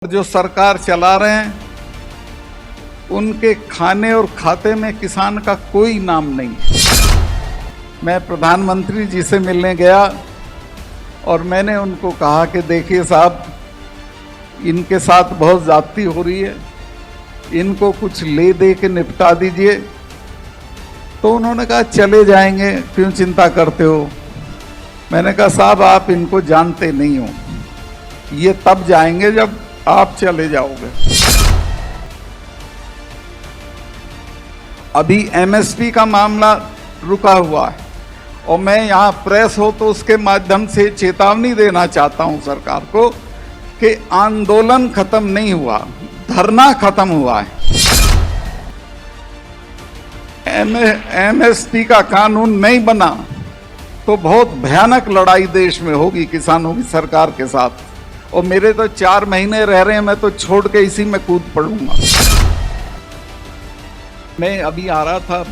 जो सरकार चला रहे हैं उनके खाने और खाते में किसान का कोई नाम नहीं है। मैं प्रधानमंत्री जी से मिलने गया और मैंने उनको कहा कि देखिए साहब, इनके साथ बहुत ज्यादती हो रही है, इनको कुछ ले दे के निपटा दीजिए। तो उन्होंने कहा चले जाएंगे, क्यों चिंता करते हो। मैंने कहा साहब, आप इनको जानते नहीं हो, ये तब जाएंगे जब आप चले जाओगे। अभी एमएसपी का मामला रुका हुआ है और मैं यहाँ प्रेस हो तो उसके माध्यम से चेतावनी देना चाहता हूँ सरकार को कि आंदोलन खत्म नहीं हुआ, धरना खत्म हुआ है। एमएसपी का कानून नहीं बना तो बहुत भयानक लड़ाई देश में होगी किसानों की सरकार के साथ। और मेरे तो 4 महीने रह रहे हैं, मैं तो छोड़ के इसी में कूद पड़ूंगा। मैं अभी आ रहा था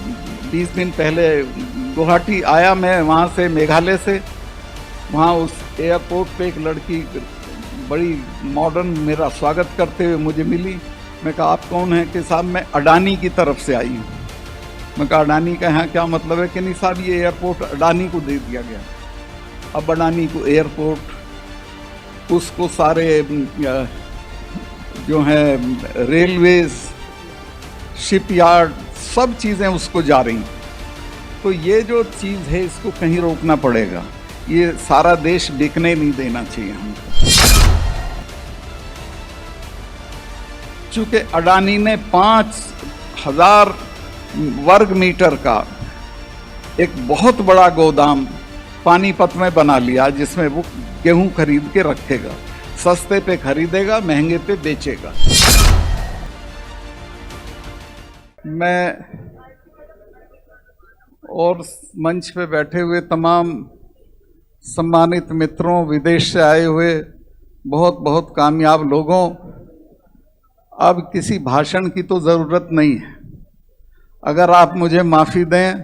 20 दिन पहले गुवाहाटी आया, मैं वहाँ से मेघालय से। वहाँ उस एयरपोर्ट पे एक लड़की बड़ी मॉडर्न मेरा स्वागत करते हुए मुझे मिली। मैं कहा आप कौन हैं? कि साहब मैं अडानी की तरफ से आई हूँ। मैं कहा अडानी का यहाँ क्या मतलब है? कि नहीं साहब, ये एयरपोर्ट अडानी को दे दिया गया। अब अडानी को एयरपोर्ट, उसको सारे जो है रेलवेज, शिपयार्ड, सब चीज़ें उसको जा रही। तो ये जो चीज़ है इसको कहीं रोकना पड़ेगा। ये सारा देश बिकने नहीं देना चाहिए हमको। चूँकि अडानी ने 5000 वर्ग मीटर का एक बहुत बड़ा गोदाम पानीपत में बना लिया, जिसमें वो गेहूं खरीद के रखेगा, सस्ते पे खरीदेगा, महंगे पे बेचेगा। मैं और मंच पे बैठे हुए तमाम सम्मानित मित्रों, विदेश से आए हुए बहुत बहुत कामयाब लोगों, अब किसी भाषण की तो ज़रूरत नहीं है। अगर आप मुझे माफ़ी दें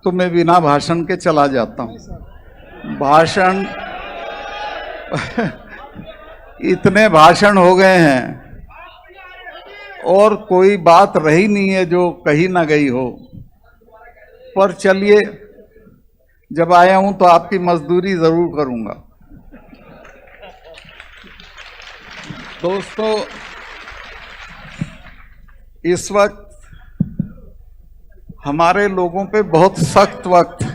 तो मैं बिना भाषण के चला जाता हूँ। भाषण इतने भाषण हो गए हैं और कोई बात रही नहीं है जो कही ना गई हो। पर चलिए, जब आया हूं तो आपकी मजदूरी जरूर करूंगा। दोस्तों, इस वक्त हमारे लोगों पे बहुत सख्त वक्त,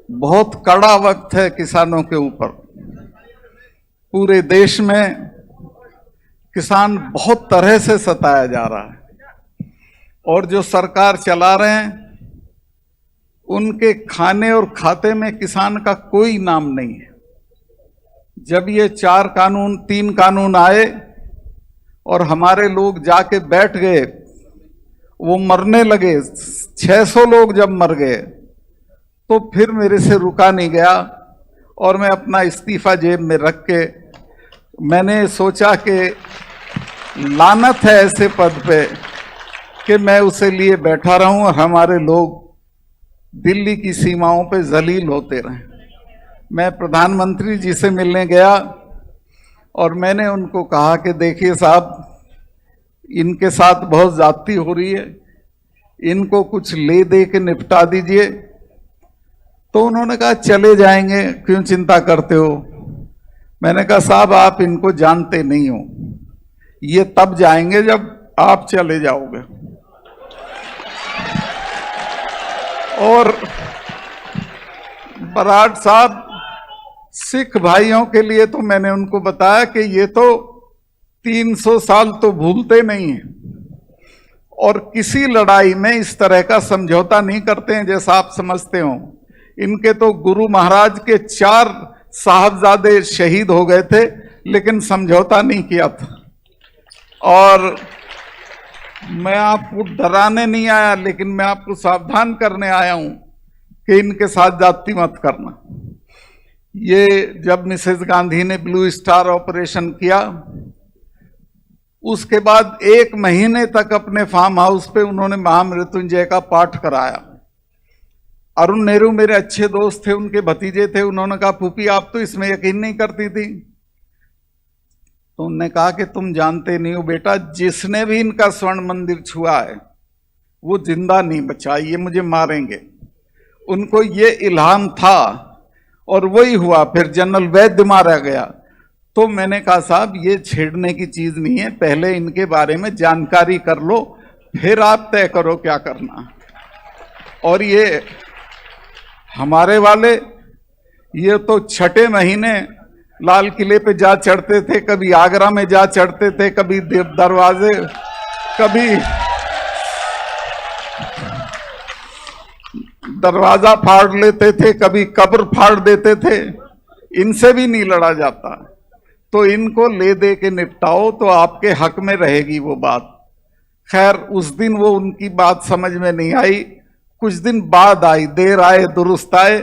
बहुत कड़ा वक्त है किसानों के ऊपर। पूरे देश में किसान बहुत तरह से सताया जा रहा है और जो सरकार चला रहे हैं उनके खाने और खाते में किसान का कोई नाम नहीं है। जब ये 3 कानून आए और हमारे लोग जाके बैठ गए, वो मरने लगे, 600 लोग जब मर गए, तो फिर मेरे से रुका नहीं गया और मैं अपना इस्तीफा जेब में रख के मैंने सोचा कि लानत है ऐसे पद पे कि मैं उसे लिए बैठा रहूं और हमारे लोग दिल्ली की सीमाओं पे जलील होते रहें। मैं प्रधानमंत्री जी से मिलने गया और मैंने उनको कहा कि देखिए साहब, इनके साथ बहुत ज्यादती हो रही है, इनको कुछ ले दे के निपटा दीजिए। तो उन्होंने कहा चले जाएंगे, क्यों चिंता करते हो। मैंने कहा साहब, आप इनको जानते नहीं हो, ये तब जाएंगे जब आप चले जाओगे। और बराड़ साहब, सिख भाइयों के लिए तो मैंने उनको बताया कि ये तो 300 साल तो भूलते नहीं हैं और किसी लड़ाई में इस तरह का समझौता नहीं करते हैं जैसा आप समझते हो। इनके तो गुरु महाराज के 4 साहबजादे शहीद हो गए थे, लेकिन समझौता नहीं किया था। और मैं आपको डराने नहीं आया, लेकिन मैं आपको सावधान करने आया हूं कि इनके साथ जाति मत करना। ये जब मिसेस गांधी ने ब्लू स्टार ऑपरेशन किया, उसके बाद 1 महीने तक अपने फार्म हाउस पे उन्होंने महामृत्युंजय का पाठ कराया। अरुण नेहरू मेरे अच्छे दोस्त थे, उनके भतीजे थे। उन्होंने कहा फूफी, आप तो इसमें यकीन नहीं करती थी। तो उन्होंने कहा कि तुम जानते नहीं हो बेटा, जिसने भी इनका स्वर्ण मंदिर छुआ है वो जिंदा नहीं बचा, ये मुझे मारेंगे। उनको ये इल्हाम था और वही हुआ। फिर जनरल वैद्य मारा गया। तो मैंने कहा साहब ये छेड़ने की चीज नहीं है, पहले इनके बारे में जानकारी कर लो, फिर आप तय करो क्या करना। और ये हमारे वाले ये तो छठे महीने लाल किले पे जा चढ़ते थे, कभी आगरा में जा चढ़ते थे, कभी दरवाजे, कभी दरवाजा फाड़ लेते थे, कभी कब्र फाड़ देते थे। इनसे भी नहीं लड़ा जाता। तो इनको ले दे के निपटाओ तो आपके हक में रहेगी वो बात। खैर उस दिन वो उनकी बात समझ में नहीं आई, कुछ दिन बाद आई, देर आए दुरुस्त आए।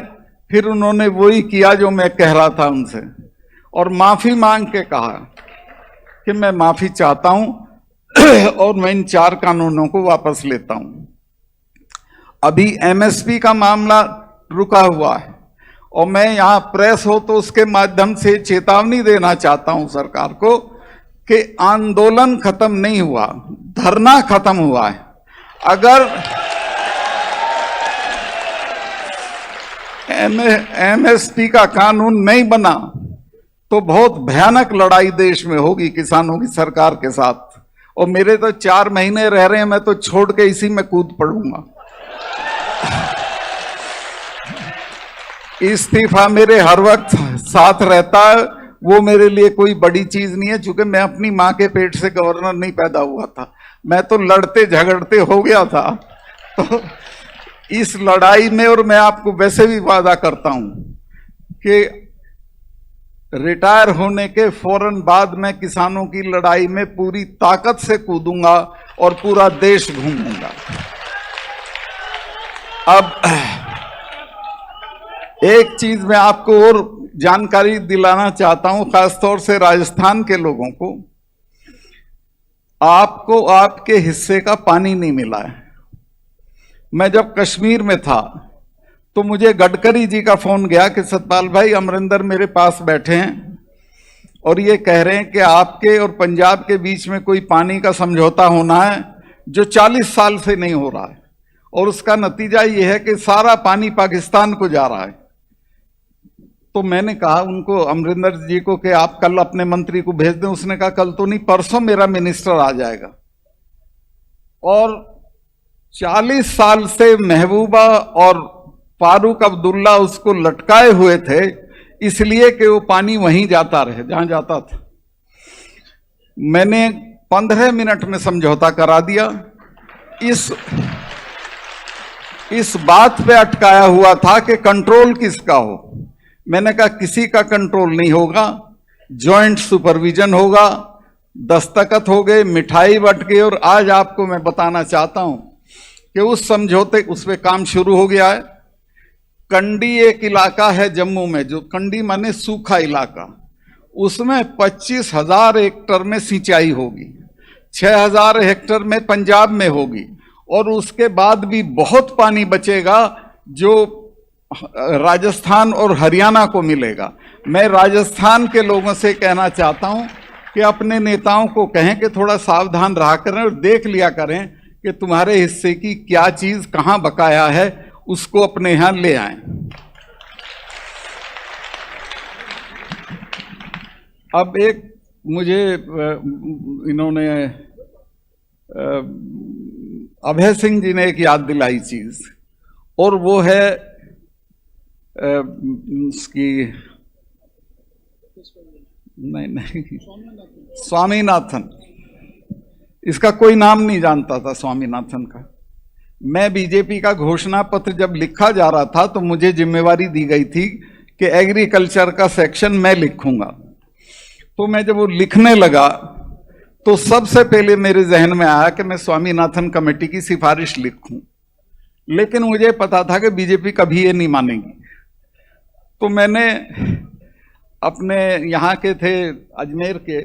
फिर उन्होंने वही किया जो मैं कह रहा था उनसे, और माफी मांग के कहा कि मैं माफी चाहता हूं और मैं इन 4 कानूनों को वापस लेता हूं। अभी एमएसपी का मामला रुका हुआ है और मैं यहां प्रेस हो तो उसके माध्यम से चेतावनी देना चाहता हूं सरकार को कि आंदोलन खत्म नहीं हुआ, धरना खत्म हुआ है। अगर एमएसपी का कानून नहीं बना तो बहुत भयानक लड़ाई देश में होगी किसानों की सरकार के साथ। और मेरे तो 4 महीने रह रहे हैं, मैं तो छोड़ के इसी में कूद पड़ूंगा। इस्तीफा मेरे हर वक्त साथ रहता है, वो मेरे लिए कोई बड़ी चीज नहीं है, क्योंकि मैं अपनी मां के पेट से गवर्नर नहीं पैदा हुआ था, मैं तो लड़ते झगड़ते हो गया था। तो इस लड़ाई में, और मैं आपको वैसे भी वादा करता हूं कि रिटायर होने के फौरन बाद मैं किसानों की लड़ाई में पूरी ताकत से कूदूंगा और पूरा देश घूमूंगा। अब एक चीज मैं आपको और जानकारी दिलाना चाहता हूं, खासतौर से राजस्थान के लोगों को। आपको आपके हिस्से का पानी नहीं मिला है। मैं जब कश्मीर में था तो मुझे गडकरी जी का फोन गया कि सतपाल भाई, अमरिंदर मेरे पास बैठे हैं और ये कह रहे हैं कि आपके और पंजाब के बीच में कोई पानी का समझौता होना है जो 40 साल से नहीं हो रहा है, और उसका नतीजा ये है कि सारा पानी पाकिस्तान को जा रहा है। तो मैंने कहा उनको, अमरिंदर जी को, कि आप कल अपने मंत्री को भेज दें। उसने कहा कल तो नहीं, परसों मेरा मिनिस्टर आ जाएगा। और 40 साल से महबूबा और फारूक अब्दुल्ला उसको लटकाए हुए थे, इसलिए कि वो पानी वहीं जाता रहे जहां जाता था। मैंने 15 मिनट में समझौता करा दिया। इस बात पे अटकाया हुआ था कि कंट्रोल किसका हो। मैंने कहा किसी का कंट्रोल नहीं होगा, जॉइंट सुपरविजन होगा। दस्तखत हो गए, मिठाई बट गई, और आज आपको मैं बताना चाहता हूं कि उस समझौते, उस पर काम शुरू हो गया है। कंडी एक इलाका है जम्मू में, जो कंडी माने सूखा इलाका, उसमें 25,000 हेक्टर में सिंचाई होगी, 6,000 हेक्टर में पंजाब में होगी, और उसके बाद भी बहुत पानी बचेगा जो राजस्थान और हरियाणा को मिलेगा। मैं राजस्थान के लोगों से कहना चाहता हूं कि अपने नेताओं को कहें कि थोड़ा सावधान रहा करें और देख लिया करें कि तुम्हारे हिस्से की क्या चीज कहां बकाया है, उसको अपने यहां ले आएं। अब एक मुझे इन्होंने अभय सिंह जी ने एक याद दिलाई चीज, और वो है उसकी, नहीं स्वामीनाथन। इसका कोई नाम नहीं जानता था स्वामीनाथन का। मैं बीजेपी का घोषणा पत्र जब लिखा जा रहा था तो मुझे जिम्मेवारी दी गई थी कि एग्रीकल्चर का सेक्शन मैं लिखूंगा। तो मैं जब वो लिखने लगा तो सबसे पहले मेरे जहन में आया कि मैं स्वामीनाथन कमेटी की सिफारिश लिखूं, लेकिन मुझे पता था कि बीजेपी कभी ये नहीं मानेगी। तो मैंने अपने यहाँ के थे, अजमेर के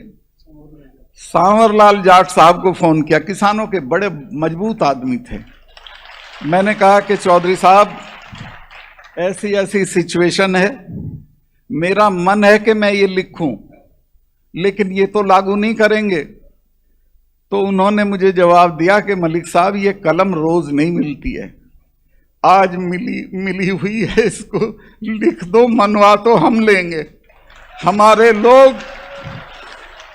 सांवरलाल जाट साहब को फोन किया। किसानों के बड़े मजबूत आदमी थे। मैंने कहा कि चौधरी साहब, ऐसी ऐसी सिचुएशन है, मेरा मन है कि मैं ये लिखूं, लेकिन ये तो लागू नहीं करेंगे। तो उन्होंने मुझे जवाब दिया कि मलिक साहब, ये कलम रोज नहीं मिलती है, आज मिली हुई है, इसको लिख दो, मनवा तो हम लेंगे। हमारे लोग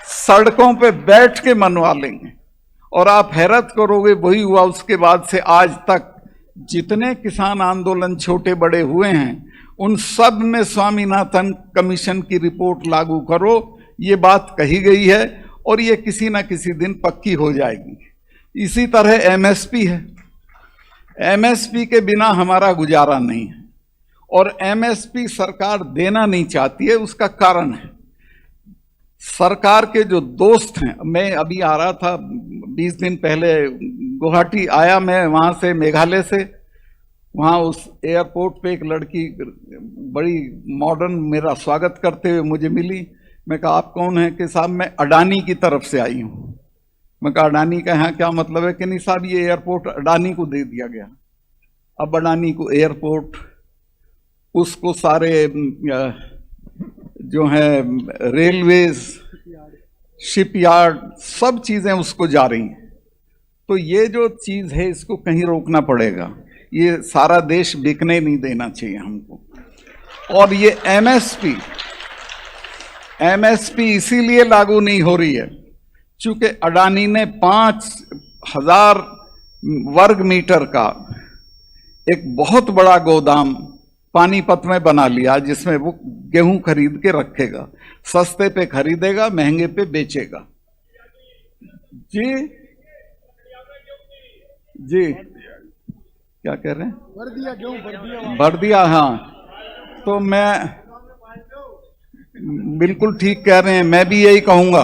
सड़कों पे बैठ के मनवा लेंगे। और आप हैरत करोगे, वही हुआ। उसके बाद से आज तक जितने किसान आंदोलन छोटे बड़े हुए हैं, उन सब में स्वामीनाथन कमीशन की रिपोर्ट लागू करो, ये बात कही गई है और ये किसी ना किसी दिन पक्की हो जाएगी। इसी तरह एमएसपी है। एमएसपी के बिना हमारा गुजारा नहीं है और एमएसपी सरकार देना नहीं चाहती है। उसका कारण है, सरकार के जो दोस्त हैं, मैं अभी आ रहा था 20 दिन पहले गुवाहाटी आया, मैं वहां से मेघालय से, वहां उस एयरपोर्ट पे एक लड़की बड़ी मॉडर्न मेरा स्वागत करते हुए मुझे मिली। मैं कहा आप कौन हैं? कि साहब मैं अडानी की तरफ से आई हूं। मैं कहा अडानी का यहाँ क्या मतलब है? कि नहीं साहब, ये एयरपोर्ट अडानी को दे दिया गया। अब अडानी को एयरपोर्ट, उसको सारे जो है रेलवेज, शिपयार्ड, सब चीजें उसको जा रही हैं। तो ये जो चीज है, इसको कहीं रोकना पड़ेगा। ये सारा देश बिकने नहीं देना चाहिए हमको। और ये एमएसपी इसीलिए लागू नहीं हो रही है क्योंकि अडानी ने 5000 वर्ग मीटर का एक बहुत बड़ा गोदाम पानीपत में बना लिया, जिसमें वो गेहूं खरीद के रखेगा, सस्ते पे खरीदेगा, महंगे पे बेचेगा। जी जी, क्या कह रहे हैं? भर दिया। हाँ, तो मैं बिल्कुल ठीक कह रहे हैं। मैं भी यही कहूंगा,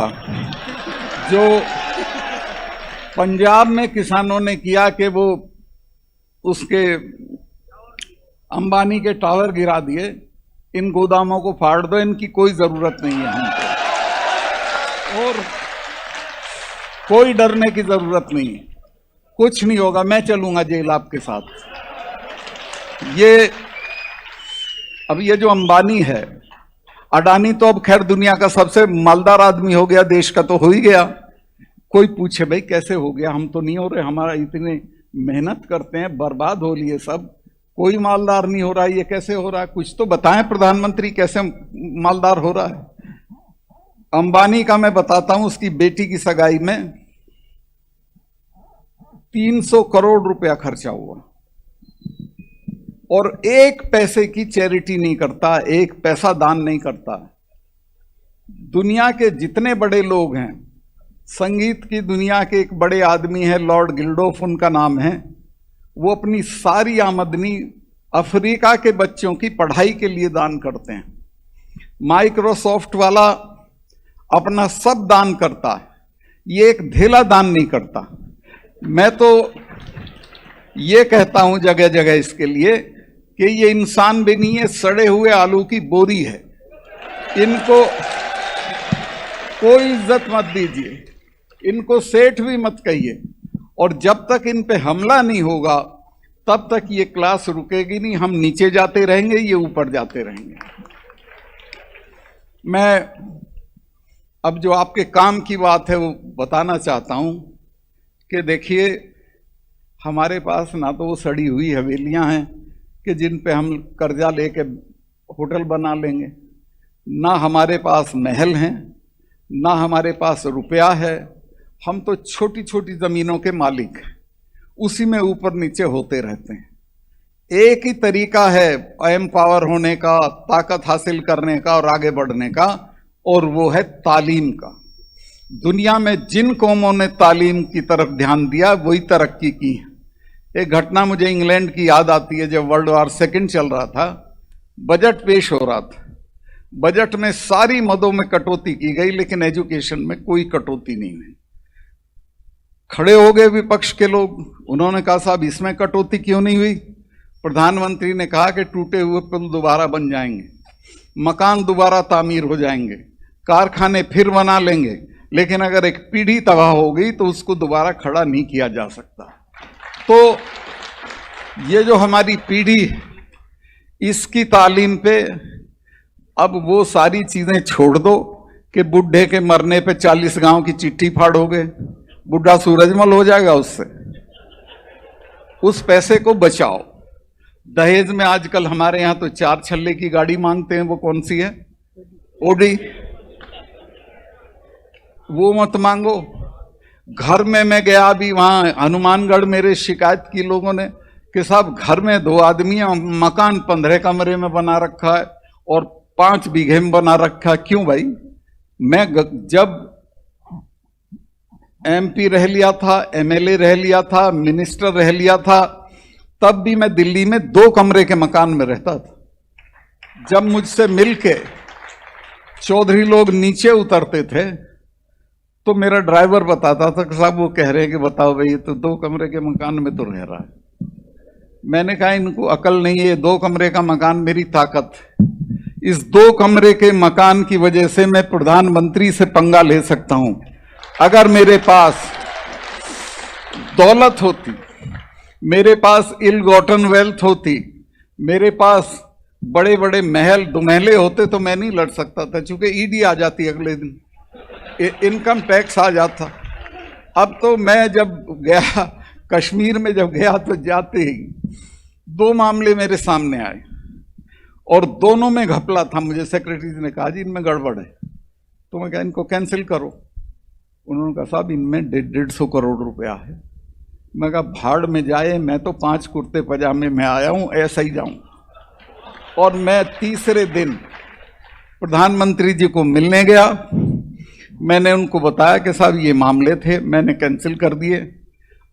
जो पंजाब में किसानों ने किया कि वो उसके अंबानी के टावर गिरा दिए, इन गोदामों को फाड़ दो, इनकी कोई जरूरत नहीं है हमको, और कोई डरने की जरूरत नहीं है, कुछ नहीं होगा। मैं चलूंगा जेल आपके साथ। अब ये जो अंबानी है, अडानी तो अब खैर दुनिया का सबसे मालदार आदमी हो गया, देश का तो हो ही गया। कोई पूछे भाई कैसे हो गया? हम तो नहीं हो रहे, हमारा इतने मेहनत करते हैं, बर्बाद हो लिए सब, कोई मालदार नहीं हो रहा, ये कैसे हो रहा है? कुछ तो बताएं प्रधानमंत्री, कैसे मालदार हो रहा है? अंबानी का मैं बताता हूं, उसकी बेटी की सगाई में 300 करोड़ रुपया खर्चा हुआ और एक पैसे की चैरिटी नहीं करता, एक पैसा दान नहीं करता। दुनिया के जितने बड़े लोग हैं, संगीत की दुनिया के एक बड़े आदमी हैं, लॉर्ड गिल्डोफ उनका नाम है, वो अपनी सारी आमदनी अफ्रीका के बच्चों की पढ़ाई के लिए दान करते हैं। माइक्रोसॉफ्ट वाला अपना सब दान करता है, ये एक धेला दान नहीं करता। मैं तो ये कहता हूं जगह जगह इसके लिए कि ये इंसान भी नहीं है, सड़े हुए आलू की बोरी है। इनको कोई इज्जत मत दीजिए, इनको सेठ भी मत कहिए, और जब तक इन पे हमला नहीं होगा तब तक ये क्लास रुकेगी नहीं। हम नीचे जाते रहेंगे, ये ऊपर जाते रहेंगे। मैं अब जो आपके काम की बात है वो बताना चाहता हूं कि देखिए, हमारे पास ना तो वो सड़ी हुई हवेलियां हैं कि जिन पे हम कर्जा लेके होटल बना लेंगे, ना हमारे पास महल हैं, ना हमारे पास रुपया है। हम तो छोटी छोटी जमीनों के मालिक हैं, उसी में ऊपर नीचे होते रहते हैं। एक ही तरीका है एम्पावर होने का, ताकत हासिल करने का और आगे बढ़ने का, और वो है तालीम का। दुनिया में जिन कौमों ने तालीम की तरफ ध्यान दिया वही तरक्की की है। एक घटना मुझे इंग्लैंड की याद आती है, जब वर्ल्ड वॉर सेकंड चल रहा था, बजट पेश हो रहा था। बजट में सारी मदों में कटौती की गई, लेकिन एजुकेशन में कोई कटौती नहीं हुई। खड़े हो गए विपक्ष के लोग, उन्होंने कहा साहब इसमें कटौती क्यों नहीं हुई? प्रधानमंत्री ने कहा कि टूटे हुए पुल दोबारा बन जाएंगे, मकान दोबारा तामीर हो जाएंगे, कारखाने फिर बना लेंगे, लेकिन अगर एक पीढ़ी तबाह हो गई तो उसको दोबारा खड़ा नहीं किया जा सकता। तो ये जो हमारी पीढ़ी, इसकी तालीम पे अब वो सारी चीजें छोड़ दो कि बुढ़े के मरने पे 40 गांव की चिट्ठी फाड़ोगे, बुढ़ा सूरजमल हो जाएगा उससे। उस पैसे को बचाओ। दहेज में आजकल हमारे यहां तो 4 छल्ले की गाड़ी मांगते हैं, वो कौन सी है? ओडी। वो मत मांगो। घर में मैं गया अभी, वहां हनुमानगढ़ मेरे शिकायत की लोगों ने कि साहब घर में 2 आदमियां, मकान 15 कमरे में बना रखा है और 5 बीघे में बना रखा है। क्यों भाई? मैं जब एमपी रह लिया था, एमएलए रह लिया था, मिनिस्टर रह लिया था, तब भी मैं दिल्ली में 2 कमरे के मकान में रहता था। जब मुझसे मिलके चौधरी लोग नीचे उतरते थे तो मेरा ड्राइवर बताता था कि साहब वो कह रहे हैं कि बताओ भाई, ये तो 2 कमरे के मकान में तो रह रहा है। मैंने कहा इनको अकल नहीं है, 2 कमरे का मकान मेरी ताकत है। इस 2 कमरे के मकान की वजह से मैं प्रधानमंत्री से पंगा ले सकता हूं। अगर मेरे पास दौलत होती, मेरे पास इल गॉटन वेल्थ होती, मेरे पास बड़े बड़े महल दुमहले होते तो मैं नहीं लड़ सकता था, क्योंकि ईडी आ जाती अगले दिन, इनकम टैक्स आ जाता। अब तो मैं जब गया कश्मीर में, जब गया तो जाते ही 2 मामले मेरे सामने आए और दोनों में घपला था। मुझे सेक्रेटरी ने कहा जी इनमें गड़बड़ है, तो मैं कहा इनको कैंसिल करो। उन्होंने कहा साहब इनमें 150 करोड़ रुपया है। मैं कहा भाड़ में जाए, मैं तो 5 कुर्ते पजामे में आया हूं, ऐसा ही जाऊं। और मैं तीसरे दिन प्रधानमंत्री जी को मिलने गया। मैंने उनको बताया कि साहब ये मामले थे, मैंने कैंसिल कर दिए।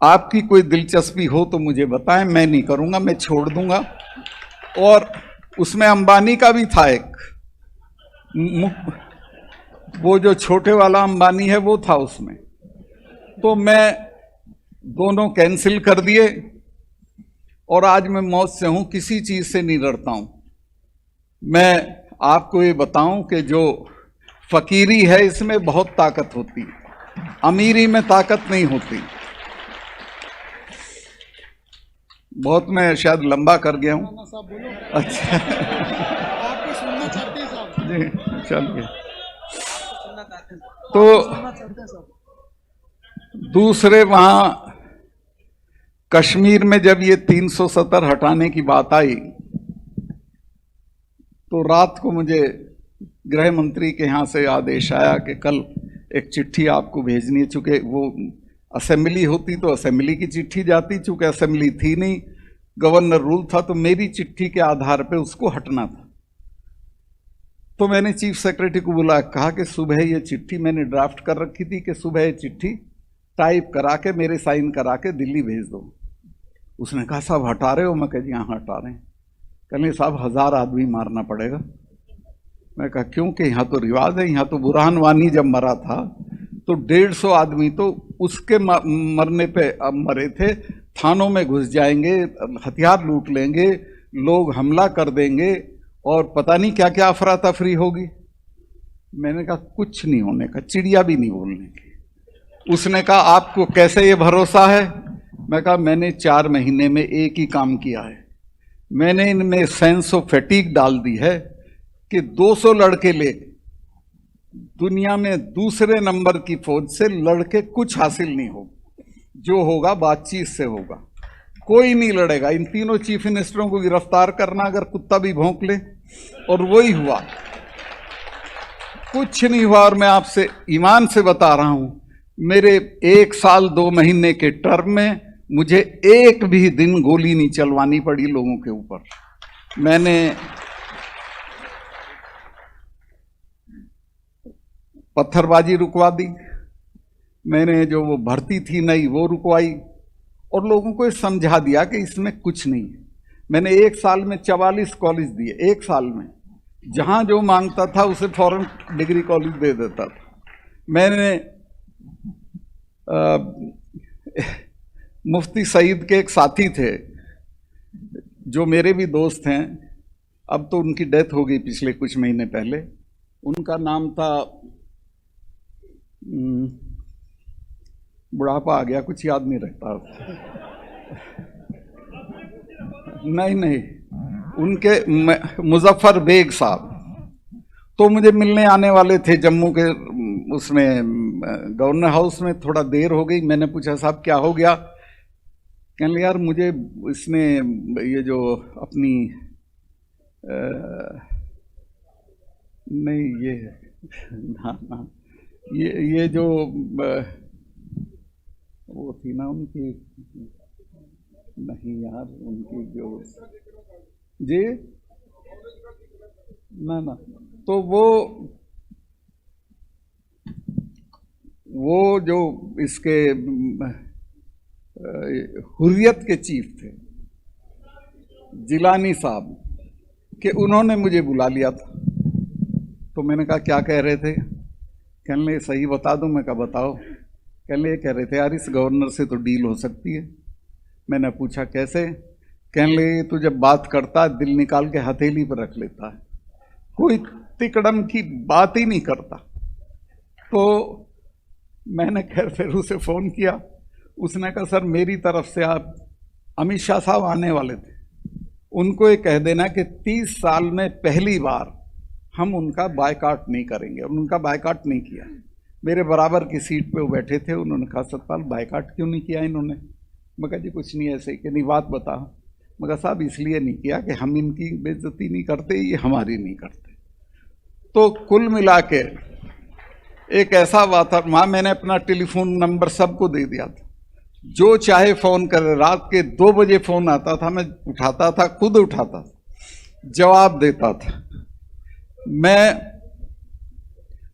आपकी कोई दिलचस्पी हो तो मुझे बताएं, मैं नहीं करूंगा, मैं छोड़ दूंगा। और उसमें अंबानी का भी था एक, वो जो छोटे वाला अंबानी है वो था उसमें। तो मैं दोनों कैंसिल कर दिए और आज मैं मौत से हूं, किसी चीज से नहीं डरता हूं। मैं आपको ये बताऊं कि जो फकीरी है इसमें बहुत ताकत होती है, अमीरी में ताकत नहीं होती। बहुत मैं शायद लंबा कर गया हूं। अच्छा जी, चलिए। तो दूसरे वहां कश्मीर में जब ये 370 हटाने की बात आई तो रात को मुझे गृह मंत्री के यहाँ से आदेश आया कि कल एक चिट्ठी आपको भेजनी है। चूंकि वो असेंबली होती तो असेंबली की चिट्ठी जाती, चूंकि असेंबली थी नहीं, गवर्नर रूल था, तो मेरी चिट्ठी के आधार पे उसको हटना था। तो मैंने चीफ सेक्रेटरी को बुला कहा कि सुबह ये चिट्ठी मैंने ड्राफ्ट कर रखी थी कि सुबह ये चिट्ठी टाइप करा के मेरे साइन करा के दिल्ली भेज दो। उसने कहा साहब हटा रहे हो? मैं कहा जी हाँ हटा रहे हैं। कहने साहब 1000 आदमी मारना पड़ेगा। मैं कहा क्योंकि यहाँ तो रिवाज है, यहाँ तो बुरहान वानी जब मरा था तो 150 आदमी तो उसके मरने पे अब मरे थे। थानों में घुस जाएंगे, हथियार लूट लेंगे, लोग हमला कर देंगे और पता नहीं क्या क्या अफरा तफरी होगी। मैंने कहा कुछ नहीं होने का, चिड़िया भी नहीं बोलने की। उसने कहा आपको कैसे ये भरोसा है? मैं कहा मैंने 4 महीने में एक ही काम किया है, मैंने इनमें सेंस ऑफ फैटिग डाल दी है कि 200 लड़के ले दुनिया में दूसरे नंबर की फौज से लड़के कुछ हासिल नहीं होगा, जो होगा बातचीत से होगा, कोई नहीं लड़ेगा। इन तीनों चीफ मिनिस्टरों को गिरफ्तार करना अगर कुत्ता भी भौंक ले, और वही हुआ, कुछ नहीं हुआ। और मैं आपसे ईमान से बता रहा हूं, मेरे 1 साल 2 महीने के टर्म में मुझे एक भी दिन गोली नहीं चलवानी पड़ी लोगों के ऊपर। मैंने पत्थरबाजी रुकवा दी, मैंने जो वो भर्ती थी नई वो रुकवाई, और लोगों को समझा दिया कि इसमें कुछ नहीं है। मैंने 1 साल में 44 कॉलेज दिए, 1 साल में। जहां जो मांगता था उसे फौरन डिग्री कॉलेज दे देता था। मैंने मुफ्ती सईद के एक साथी थे जो मेरे भी दोस्त हैं, अब तो उनकी डेथ हो गई पिछले कुछ महीने पहले। उनका नाम था, बुढ़ापा आ गया, कुछ याद नहीं रखता। नहीं, उनके मुजफ्फर बेग साहब, तो मुझे मिलने आने वाले थे जम्मू के उसमें गवर्नर हाउस में। थोड़ा देर हो गई, मैंने पूछा साहब क्या हो गया? कहने लगे यार मुझे इसने ये जो अपनी नहीं ये ना ना ये जो वो थी ना उनकी, नहीं यार उनकी जो जी ना ना, तो वो जो इसके हुर्रियत के चीफ थे जिलानी साहब कि उन्होंने मुझे बुला लिया था। तो मैंने कहा क्या कह रहे थे? कहने लगे सही बता दूं? मैं कहा बताओ। कहने लगे कह रहे थे यार इस गवर्नर से तो डील हो सकती है। मैंने पूछा कैसे? कहने लगे तू जब बात करता दिल निकाल के हथेली पर रख लेता है, कोई तिकड़म की बात ही नहीं करता। तो मैंने खैर फिर उसे फ़ोन किया। उसने कहा सर मेरी तरफ से आप अमित शाह साहब आने वाले थे, उनको ये कह देना कि 30 साल में पहली बार हम उनका बायकाट नहीं करेंगे। और उनका बायकाट नहीं किया। मेरे बराबर की सीट पे वो बैठे थे, उन्होंने कहा सतपाल बायकाट क्यों नहीं किया इन्होंने? मैं कहा जी कुछ नहीं ऐसे ही कि नहीं बात बता। मैं कहा साहब इसलिए नहीं किया कि हम इनकी बेइज्जती नहीं करते, ये हमारी नहीं करते। तो कुल मिला के एक ऐसा वातावरण, मैंने अपना टेलीफोन नंबर सबको दे दिया था, जो चाहे फ़ोन करे। रात के 2 बजे फ़ोन आता था, मैं उठाता था, खुद उठाता था, जवाब देता था। मैं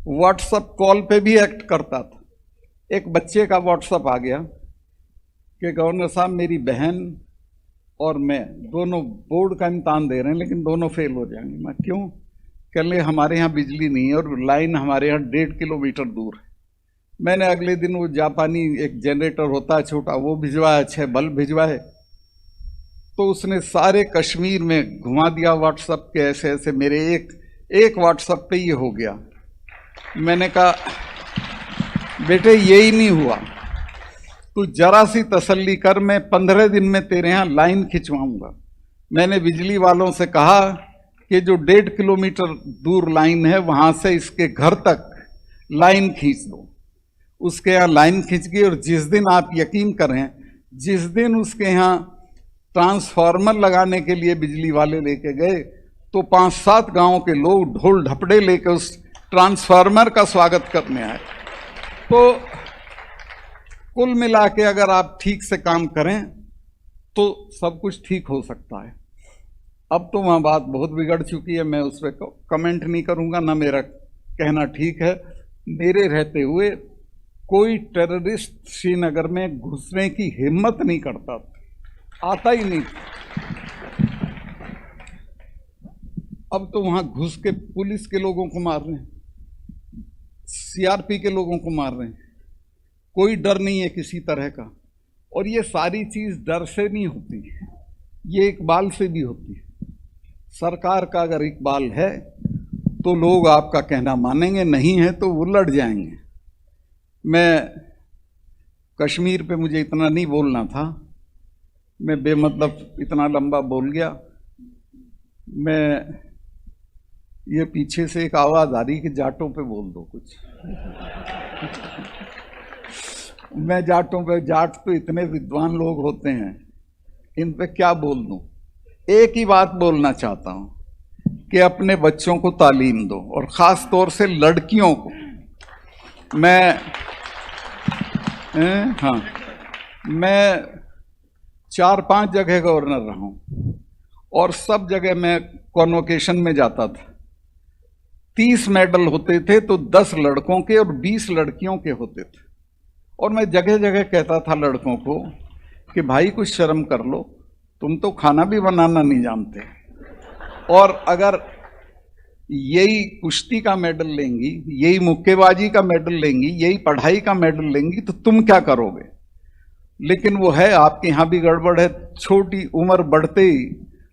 व्हाट्सएप कॉल पे भी एक्ट करता था। एक बच्चे का व्हाट्सएप आ गया कि गवर्नर साहब मेरी बहन और मैं दोनों बोर्ड का इम्तहान दे रहे हैं लेकिन दोनों फेल हो जाएंगे। मैं क्यों? कह ले हमारे यहाँ बिजली नहीं है और लाइन हमारे यहाँ 1.5 किलोमीटर दूर है। मैंने अगले दिन वो जापानी एक जनरेटर होता है छोटा, वो भिजवाया, 6 बल्ब भिजवाए। तो उसने सारे कश्मीर में घुमा दिया व्हाट्सएप के ऐसे ऐसे। मेरे एक व्हाट्सएप पे ये हो गया। मैंने कहा बेटे यही नहीं हुआ, तू जरा सी तसल्ली कर, मैं 15 दिन में तेरे यहाँ लाइन खिंचवाऊंगा। मैंने बिजली वालों से कहा कि जो 1.5 किलोमीटर दूर लाइन है वहां से इसके घर तक लाइन खींच दो। उसके यहाँ लाइन खींच गई और जिस दिन आप यकीन करें, जिस दिन उसके यहाँ ट्रांसफार्मर लगाने के लिए बिजली वाले लेके गए तो 5-7 गांवों के लोग ढोल ढपड़े लेकर उस ट्रांसफार्मर का स्वागत करने आए। तो कुल मिला के अगर आप ठीक से काम करें तो सब कुछ ठीक हो सकता है। अब तो वहाँ बात बहुत बिगड़ चुकी है, मैं उस पर कमेंट नहीं करूँगा, ना मेरा कहना ठीक है। मेरे रहते हुए कोई टेररिस्ट श्रीनगर में घुसने की हिम्मत नहीं करता, आता ही नहीं। अब तो वहाँ घुस के पुलिस के लोगों को मार रहे हैं, सीआरपी के लोगों को मार रहे हैं, कोई डर नहीं है किसी तरह का। और ये सारी चीज़ डर से नहीं होती, ये इकबाल से भी होती है। सरकार का अगर इकबाल है तो लोग आपका कहना मानेंगे, नहीं है तो वो लड़ जाएंगे। मैं कश्मीर पे मुझे इतना नहीं बोलना था, मैं बेमतलब इतना लंबा बोल गया। मैं ये पीछे से एक आवाज़ आ रही कि जाटों पे बोल दो कुछ। मैं जाटों पे, जाट तो इतने विद्वान लोग होते हैं, इन पे क्या बोल दूं। एक ही बात बोलना चाहता हूं कि अपने बच्चों को तालीम दो और ख़ास तौर से लड़कियों को। मैं 4-5 जगह गवर्नर रहा हूं और सब जगह मैं कॉन्वोकेशन में जाता था। 30 मेडल होते थे तो 10 लड़कों के और 20 लड़कियों के होते थे। और मैं जगह जगह कहता था लड़कों को कि भाई कुछ शर्म कर लो, तुम तो खाना भी बनाना नहीं जानते, और अगर यही कुश्ती का मेडल लेंगी, यही मुक्केबाजी का मेडल लेंगी, यही पढ़ाई का मेडल लेंगी तो तुम क्या करोगे। लेकिन वो है आपके यहाँ भी गड़बड़ है, छोटी उम्र बढ़ते ही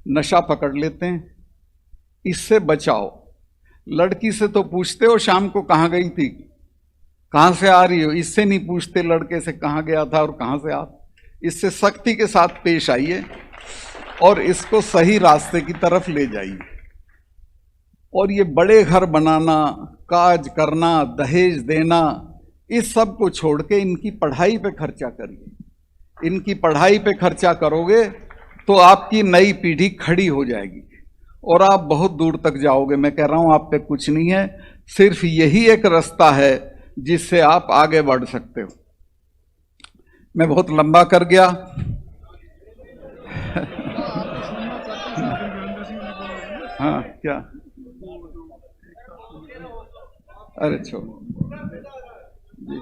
नशा पकड़ लेते हैं। इससे बचाओ। लड़की से तो पूछते हो शाम को कहाँ गई थी, कहाँ से आ रही हो, इससे नहीं पूछते लड़के से कहाँ गया था और कहाँ से आ। इससे सख्ती के साथ पेश आइए और इसको सही रास्ते की तरफ ले जाइए। और ये बड़े घर बनाना, काज करना, दहेज देना, इस सब को छोड़ के इनकी पढ़ाई पे खर्चा करिए। इनकी पढ़ाई पे खर्चा करोगे तो आपकी नई पीढ़ी खड़ी हो जाएगी और आप बहुत दूर तक जाओगे। मैं कह रहा हूं आप पे कुछ नहीं है, सिर्फ यही एक रास्ता है जिससे आप आगे बढ़ सकते हो। मैं बहुत लंबा कर गया। हाँ क्या? अरे छोड़ो जी।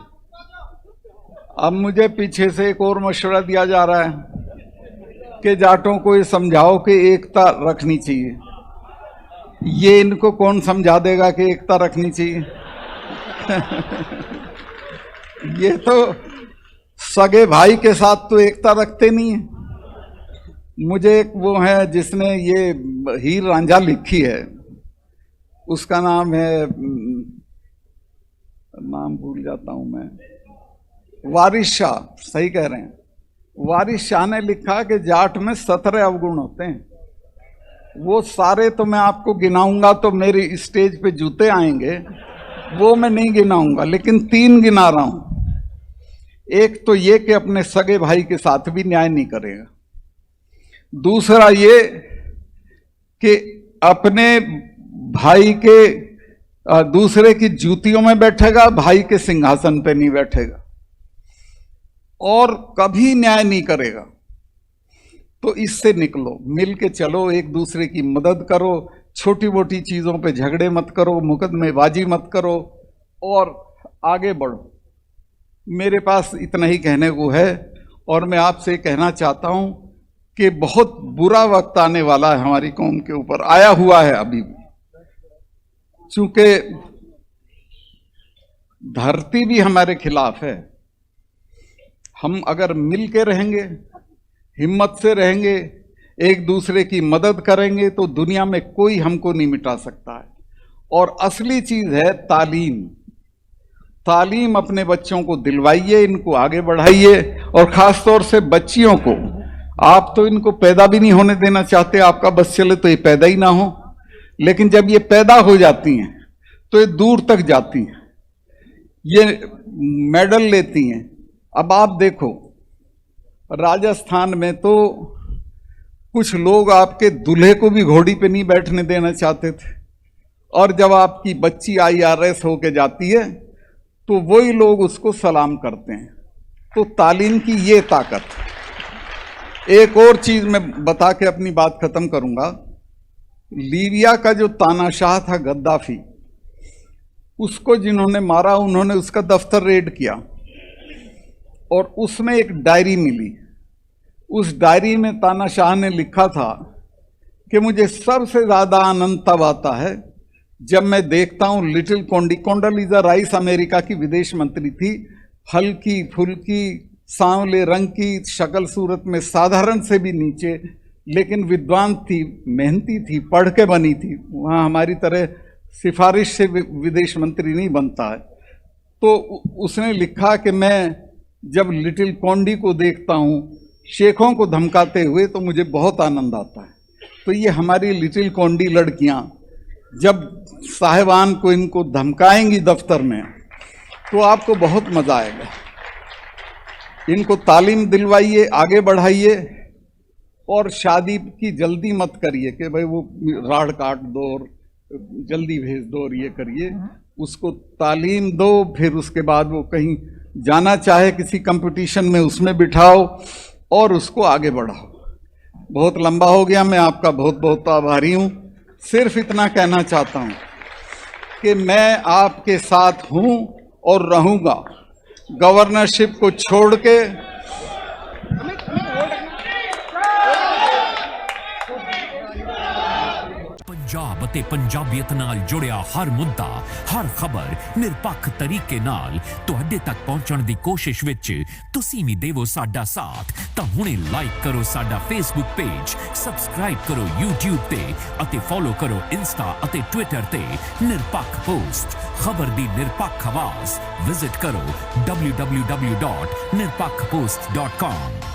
अब मुझे पीछे से एक और मशवरा दिया जा रहा है कि जाटों को ये समझाओ कि एकता रखनी चाहिए। ये इनको कौन समझा देगा कि एकता रखनी चाहिए? ये तो सगे भाई के साथ तो एकता रखते नहीं है। मुझे एक वो है जिसने ये हीर रांझा लिखी है, उसका नाम है, नाम भूल जाता हूं मैं, वारिस शाह, सही कह रहे हैं। वारिस शाह ने लिखा कि जाट में 17 अवगुण होते हैं। वो सारे तो मैं आपको गिनाऊंगा तो मेरी स्टेज पे जूते आएंगे, वो मैं नहीं गिनाऊंगा, लेकिन 3 गिना रहा हूं। एक तो ये कि अपने सगे भाई के साथ भी न्याय नहीं करेगा। दूसरा ये कि अपने भाई के दूसरे की जूतियों में बैठेगा, भाई के सिंहासन पे नहीं बैठेगा, और कभी न्याय नहीं करेगा। तो इससे निकलो, मिल के चलो, एक दूसरे की मदद करो, छोटी मोटी चीजों पे झगड़े मत करो, मुकदमेबाजी मत करो और आगे बढ़ो। मेरे पास इतना ही कहने को है और मैं आपसे कहना चाहता हूं कि बहुत बुरा वक्त आने वाला है हमारी कौम के ऊपर, आया हुआ है अभी भी। चूंकि धरती भी हमारे खिलाफ है। हम अगर मिल के रहेंगे, हिम्मत से रहेंगे, एक दूसरे की मदद करेंगे तो दुनिया में कोई हमको नहीं मिटा सकता है। और असली चीज है तालीम। तालीम अपने बच्चों को दिलवाइए, इनको आगे बढ़ाइए, और खास तौर से बच्चियों को। आप तो इनको पैदा भी नहीं होने देना चाहते, आपका बस चले तो ये पैदा ही ना हो, लेकिन जब ये पैदा हो जाती हैं तो ये दूर तक जाती हैं, ये मेडल लेती हैं। अब आप देखो, राजस्थान में तो कुछ लोग आपके दूल्हे को भी घोड़ी पे नहीं बैठने देना चाहते थे, और जब आपकी बच्ची IRS होके जाती है तो वही लोग उसको सलाम करते हैं। तो तालीम की ये ताकत। एक और चीज मैं बता के अपनी बात खत्म करूंगा। लीबिया का जो तानाशाह था गद्दाफी, उसको जिन्होंने मारा, उन्होंने उसका दफ्तर रेड किया और उसमें एक डायरी मिली। उस डायरी में तानाशाह ने लिखा था कि मुझे सबसे ज्यादा आनंद तब आता है जब मैं देखता हूं लिटिल कोंडोलीजा राइस अमेरिका की विदेश मंत्री थी, हल्की फुल्की सांवले रंग की, शक्ल सूरत में साधारण से भी नीचे, लेकिन विद्वान थी, मेहनती थी, पढ़ के बनी थी। वहाँ हमारी तरह सिफारिश से विदेश मंत्री नहीं बनता है। तो उसने लिखा कि मैं जब लिटिल कोंडी को देखता हूँ शेखों को धमकाते हुए तो मुझे बहुत आनंद आता है। तो ये हमारी लिटिल कोंडी लड़कियाँ जब साहिबान को इनको धमकाएंगी दफ्तर में तो आपको बहुत मजा आएगा। इनको तालीम दिलवाइए, आगे बढ़ाइए, और शादी की जल्दी मत करिए कि भाई वो राड़ काट दो और जल्दी भेज दो और ये करिए। उसको तालीम दो, फिर उसके बाद वो कहीं जाना चाहे किसी कंपटीशन में, उसमें बिठाओ और उसको आगे बढ़ाओ। बहुत लंबा हो गया, मैं आपका बहुत बहुत आभारी हूँ। सिर्फ इतना कहना चाहता हूँ कि मैं आपके साथ हूँ और रहूँगा। गवर्नरशिप को छोड़ के पंजाब ਅਤੇ ਪੰਜਾਬੀਅਤ ਨਾਲ ਜੁੜਿਆ ਹਰ ਮੁੱਦਾ, ਹਰ ਖਬਰ ਨਿਰਪੱਖ ਤਰੀਕੇ ਨਾਲ ਤੁਹਾਡੇ ਤੱਕ ਪਹੁੰਚਣ ਦੀ ਕੋਸ਼ਿਸ਼ ਵਿੱਚ ਤੁਸੀਂ ਵੀ ਦੇਵੋ ਸਾਡਾ ਸਾਥ। ਤਾਂ ਹੁਣੇ ਲਾਈਕ ਕਰੋ ਸਾਡਾ ਫੇਸਬੁੱਕ ਪੇਜ, ਸਬਸਕ੍ਰਾਈਬ ਕਰੋ YouTube ਤੇ ਅਤੇ ਫੋਲੋ ਕਰੋ ਇੰਸਟਾ ਅਤੇ ਟਵਿੱਟਰ ਤੇ ਨਿਰਪੱਖ ਪੋਸਟ, ਖਬਰ ਦੀ ਨਿਰਪੱਖ ਆਵਾਜ਼। ਵਿਜ਼ਿਟ ਕਰੋ www.nirpakhpost.com।